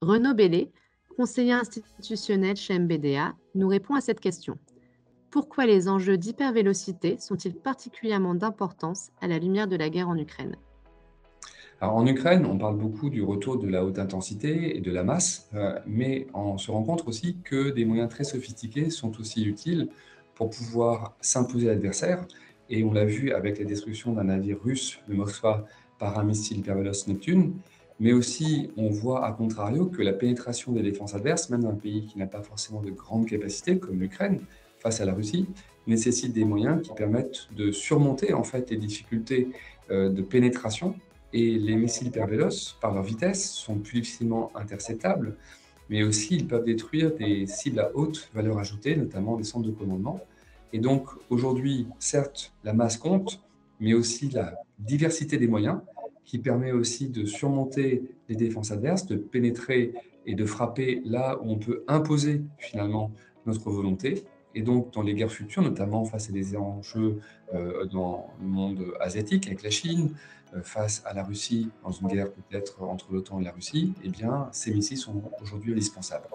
Renaud Bellé, conseiller institutionnel chez MBDA, nous répond à cette question. Pourquoi les enjeux d'hypervélocité sont-ils particulièrement d'importance à la lumière de la guerre en Ukraine? Alors en Ukraine, on parle beaucoup du retour de la haute intensité et de la masse, mais on se rend compte aussi que des moyens très sophistiqués sont aussi utiles pour pouvoir s'imposer à l'adversaire. Et on l'a vu avec la destruction d'un navire russe, le Moskva, par un missile hypervéloce Neptune. Mais aussi, on voit à contrario que la pénétration des défenses adverses, même d'un pays qui n'a pas forcément de grandes capacités, comme l'Ukraine, face à la Russie, nécessite des moyens qui permettent de surmonter en fait les difficultés de pénétration et les missiles hypervéloces, par leur vitesse, sont plus difficilement interceptables, mais aussi ils peuvent détruire des cibles à haute valeur ajoutée, notamment des centres de commandement. Et donc aujourd'hui, certes, la masse compte, mais aussi la diversité des moyens qui permet aussi de surmonter les défenses adverses, de pénétrer et de frapper là où on peut imposer finalement notre volonté. Et donc dans les guerres futures, notamment face à des enjeux dans le monde asiatique avec la Chine, face à la Russie, dans une guerre peut-être entre l'OTAN et la Russie, eh bien, ces missiles sont aujourd'hui indispensables.